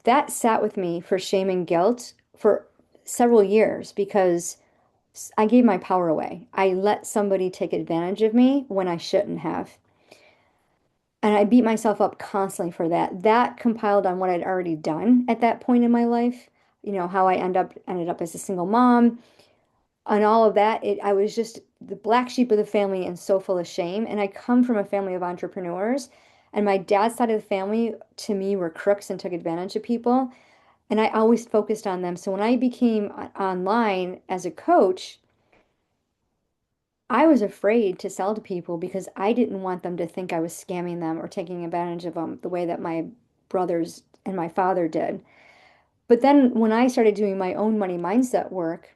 That sat with me for shame and guilt for several years because I gave my power away. I let somebody take advantage of me when I shouldn't have. And I beat myself up constantly for that. That compiled on what I'd already done at that point in my life, how I ended up as a single mom and all of that. I was just the black sheep of the family and so full of shame. And I come from a family of entrepreneurs, and my dad's side of the family to me were crooks and took advantage of people. And I always focused on them. So when I became online as a coach, I was afraid to sell to people because I didn't want them to think I was scamming them or taking advantage of them the way that my brothers and my father did. But then when I started doing my own money mindset work,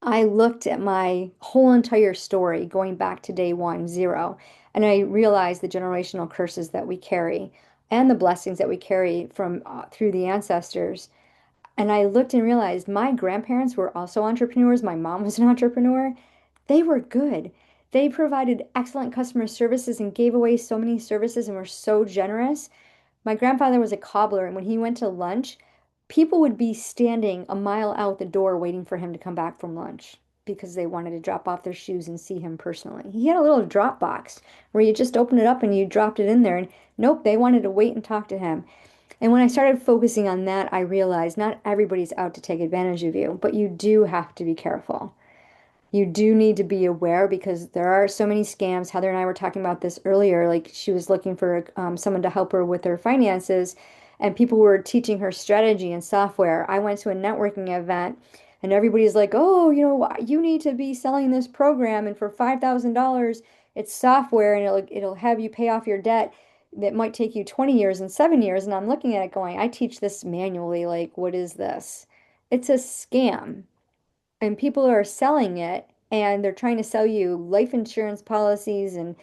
I looked at my whole entire story going back to day one, zero, and I realized the generational curses that we carry and the blessings that we carry from through the ancestors. And I looked and realized my grandparents were also entrepreneurs. My mom was an entrepreneur. They were good. They provided excellent customer services and gave away so many services and were so generous. My grandfather was a cobbler, and when he went to lunch, people would be standing a mile out the door waiting for him to come back from lunch because they wanted to drop off their shoes and see him personally. He had a little drop box where you just opened it up and you dropped it in there, and nope, they wanted to wait and talk to him. And when I started focusing on that, I realized not everybody's out to take advantage of you, but you do have to be careful. You do need to be aware because there are so many scams. Heather and I were talking about this earlier. Like she was looking for someone to help her with her finances, and people were teaching her strategy and software. I went to a networking event, and everybody's like, "Oh, you need to be selling this program, and for $5,000, it's software, and it'll have you pay off your debt that might take you 20 years and 7 years." And I'm looking at it going, "I teach this manually. Like, what is this? It's a scam." And people are selling it and they're trying to sell you life insurance policies and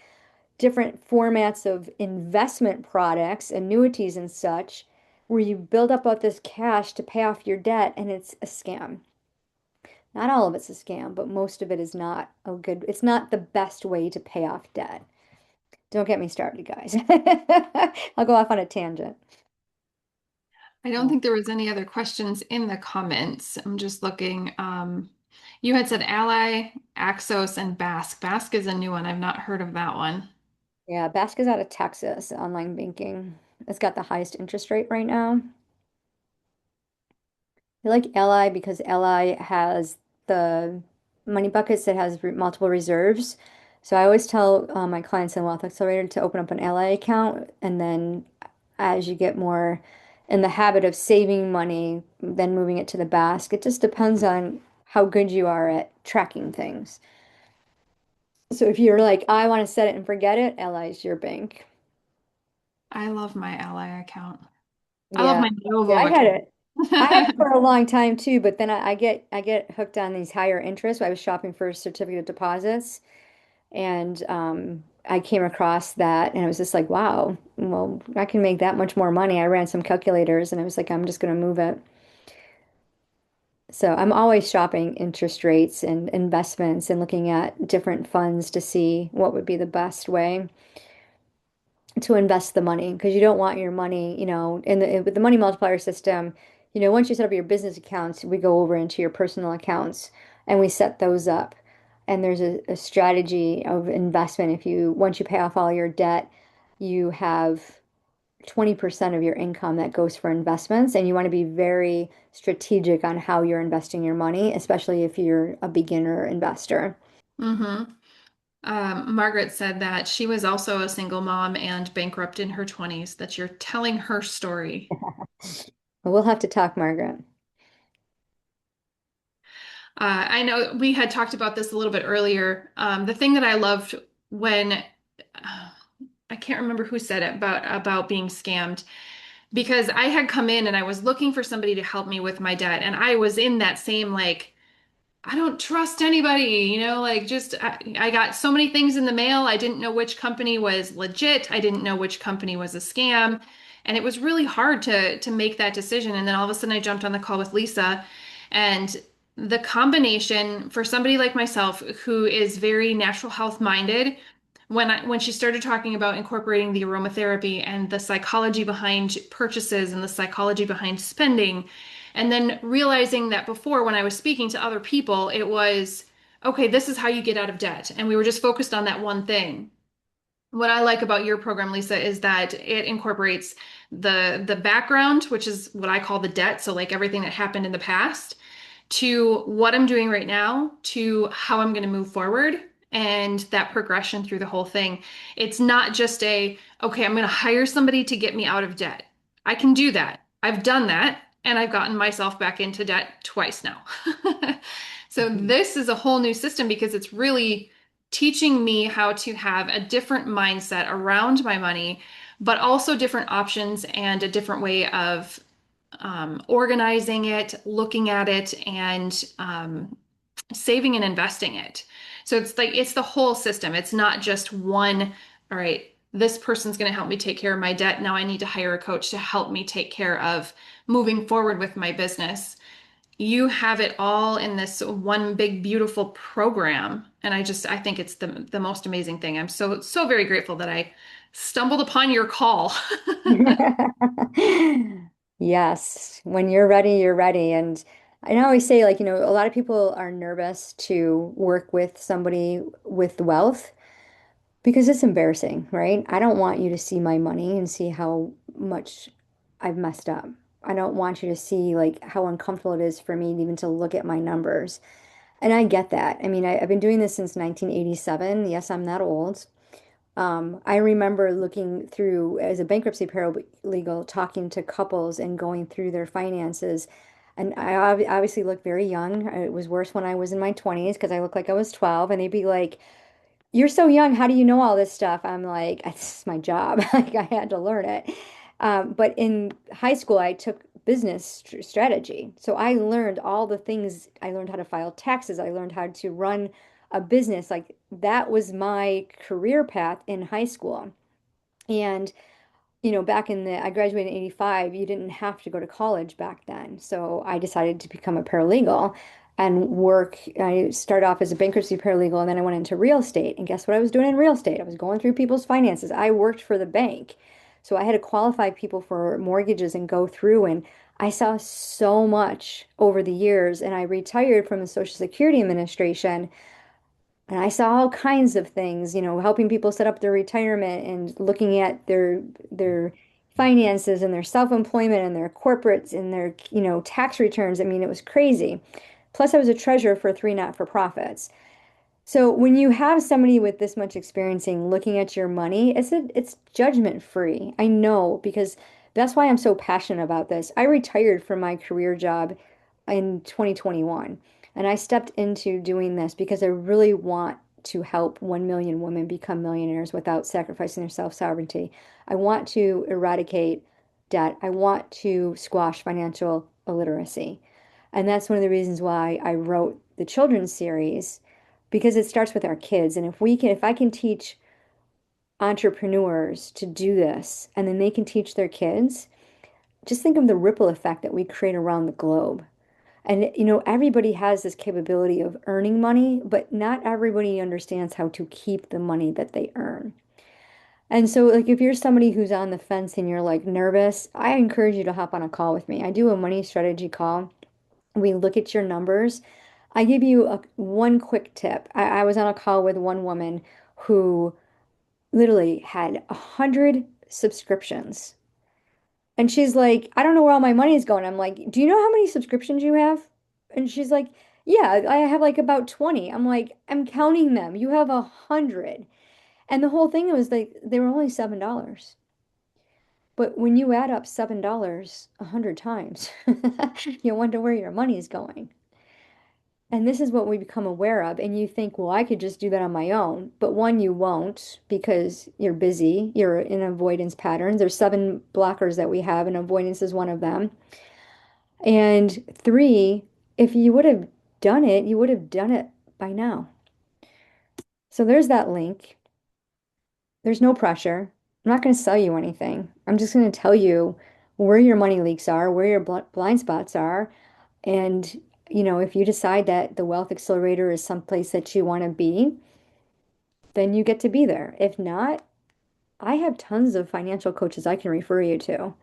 different formats of investment products, annuities and such, where you build up all this cash to pay off your debt and it's a scam. Not all of it's a scam, but most of it is not it's not the best way to pay off debt. Don't get me started, guys. I'll go off on a tangent. I don't think there was any other questions in the comments. I'm just looking. You had said Ally, Axos, and Basque. Basque is a new one. I've not heard of that one. Yeah, Basca's out of Texas, online banking. It's got the highest interest rate right now. I like Ally because Ally has the money buckets that has multiple reserves. So I always tell my clients in Wealth Accelerator to open up an Ally account, and then as you get more in the habit of saving money, then moving it to the basket. It just depends on how good you are at tracking things. So if you're like, I want to set it and forget it, Ally is your bank. I love my Ally account. I love Yeah. my Yeah, Novo I had account. it. I had it for a long time too, but then I get hooked on these higher interests. I was shopping for certificate deposits, and I came across that, and I was just like, wow, well, I can make that much more money. I ran some calculators, and I was like, I'm just going to move it. So I'm always shopping interest rates and investments and looking at different funds to see what would be the best way to invest the money, because you don't want your money, with the money multiplier system, once you set up your business accounts, we go over into your personal accounts and we set those up. And there's a strategy of investment. Once you pay off all your debt, you have 20% of your income that goes for investments, and you want to be very strategic on how you're investing your money, especially if you're a beginner investor. hmm Margaret said that she was also a single mom and bankrupt in her 20s, that you're telling her story. We'll have to talk, Margaret. I know we had talked about this a little bit earlier. The thing that I loved when I can't remember who said it about being scammed, because I had come in and I was looking for somebody to help me with my debt, and I was in that same like I don't trust anybody, like just I got so many things in the mail. I didn't know which company was legit. I didn't know which company was a scam. And it was really hard to make that decision. And then all of a sudden I jumped on the call with Lisa, and the combination for somebody like myself who is very natural health minded, when she started talking about incorporating the aromatherapy and the psychology behind purchases and the psychology behind spending, and then realizing that before when I was speaking to other people, it was, okay, this is how you get out of debt. And we were just focused on that one thing. What I like about your program, Lisa, is that it incorporates the background, which is what I call the debt, so like everything that happened in the past, to what I'm doing right now, to how I'm going to move forward, and that progression through the whole thing. It's not just okay, I'm going to hire somebody to get me out of debt. I can do that. I've done that, and I've gotten myself back into debt twice now. So this is a whole new system because it's really teaching me how to have a different mindset around my money, but also different options and a different way of organizing it, looking at it, and saving and investing it. So it's like it's the whole system. It's not just one, all right, this person's going to help me take care of my debt. Now I need to hire a coach to help me take care of moving forward with my business. You have it all in this one big beautiful program, and I think it's the most amazing thing. I'm so very grateful that I stumbled upon your call. Yes, when you're ready, you're ready. And I always say, like, a lot of people are nervous to work with somebody with wealth because it's embarrassing, right? I don't want you to see my money and see how much I've messed up. I don't want you to see like how uncomfortable it is for me even to look at my numbers. And I get that. I mean, I've been doing this since 1987. Yes, I'm that old. I remember looking through as a bankruptcy paralegal, talking to couples and going through their finances. And obviously looked very young. It was worse when I was in my 20s because I looked like I was 12. And they'd be like, "You're so young. How do you know all this stuff?" I'm like, "This is my job." Like I had to learn it. But in high school, I took business strategy. So I learned all the things. I learned how to file taxes. I learned how to run a business. Like that was my career path in high school. And back I graduated in 85, you didn't have to go to college back then. So I decided to become a paralegal and work. I started off as a bankruptcy paralegal, and then I went into real estate. And guess what I was doing in real estate? I was going through people's finances. I worked for the bank. So I had to qualify people for mortgages and go through. And I saw so much over the years. And I retired from the Social Security Administration, and I saw all kinds of things, helping people set up their retirement and looking at their finances and their self-employment and their corporates and their, tax returns. I mean, it was crazy. Plus, I was a treasurer for three not-for-profits. So when you have somebody with this much experiencing looking at your money, it's judgment free. I know because that's why I'm so passionate about this. I retired from my career job in 2021 and I stepped into doing this because I really want to help 1 million women become millionaires without sacrificing their self-sovereignty. I want to eradicate debt. I want to squash financial illiteracy. And that's one of the reasons why I wrote the children's series because it starts with our kids. And if I can teach entrepreneurs to do this and then they can teach their kids, just think of the ripple effect that we create around the globe. And everybody has this capability of earning money, but not everybody understands how to keep the money that they earn. And so, like, if you're somebody who's on the fence and you're like nervous, I encourage you to hop on a call with me. I do a money strategy call. We look at your numbers. I give you one quick tip. I was on a call with one woman who literally had 100 subscriptions. And she's like, I don't know where all my money is going. I'm like, do you know how many subscriptions you have? And she's like, yeah, I have like about 20. I'm like, I'm counting them. You have 100. And the whole thing was like, they were only $7. But when you add up $7 100 times, you wonder where your money is going. And this is what we become aware of. And you think, well, I could just do that on my own. But one, you won't because you're busy. You're in avoidance patterns. There's 7 blockers that we have, and avoidance is one of them. And three, if you would have done it, you would have done it by now. So there's that link. There's no pressure. I'm not going to sell you anything. I'm just going to tell you where your money leaks are, where your blind spots are, and if you decide that the Wealth Accelerator is someplace that you want to be, then you get to be there. If not, I have tons of financial coaches I can refer you to.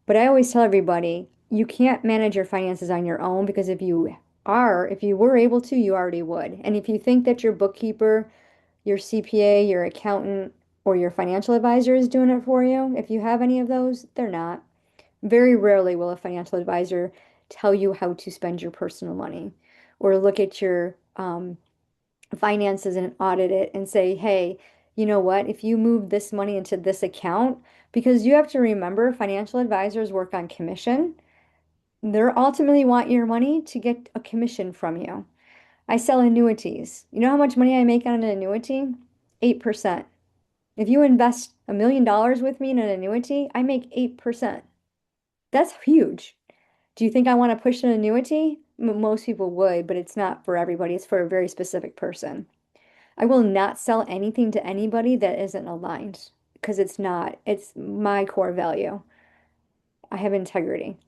But I always tell everybody, you can't manage your finances on your own because if you were able to, you already would. And if you think that your bookkeeper, your CPA, your accountant, or your financial advisor is doing it for you, if you have any of those, they're not. Very rarely will a financial advisor tell you how to spend your personal money or look at your finances and audit it and say, hey, you know what? If you move this money into this account, because you have to remember financial advisors work on commission. They ultimately want your money to get a commission from you. I sell annuities. You know how much money I make on an annuity? 8%. If you invest $1 million with me in an annuity, I make 8%. That's huge. Do you think I want to push an annuity? Most people would, but it's not for everybody. It's for a very specific person. I will not sell anything to anybody that isn't aligned because it's not. It's my core value. I have integrity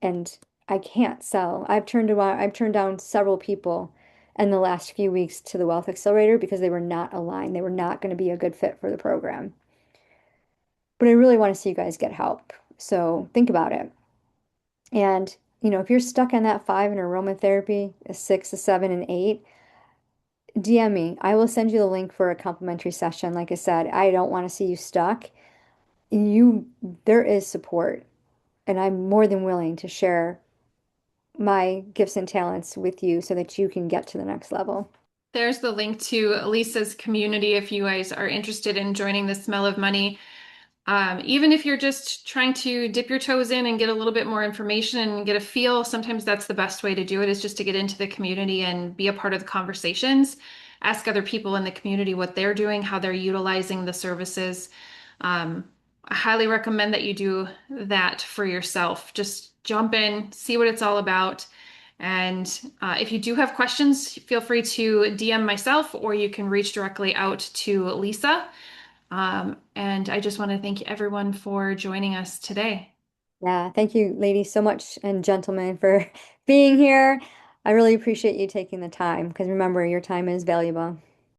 and I can't sell. I've turned down several people in the last few weeks to the Wealth Accelerator because they were not aligned. They were not going to be a good fit for the program. But I really want to see you guys get help. So think about it. And, if you're stuck on that 5 in aromatherapy, a 6, a 7, and 8, DM me. I will send you the link for a complimentary session. Like I said, I don't want to see you stuck. There is support, and I'm more than willing to share my gifts and talents with you so that you can get to the next level. There's the link to Lisa's community if you guys are interested in joining the Smell of Money. Even if you're just trying to dip your toes in and get a little bit more information and get a feel, sometimes that's the best way to do it is just to get into the community and be a part of the conversations. Ask other people in the community what they're doing, how they're utilizing the services. I highly recommend that you do that for yourself. Just jump in, see what it's all about. And if you do have questions, feel free to DM myself or you can reach directly out to Lisa. And I just want to thank everyone for joining us today. Yeah, thank you, ladies, so much and gentlemen for being here. I really appreciate you taking the time because remember, your time is valuable.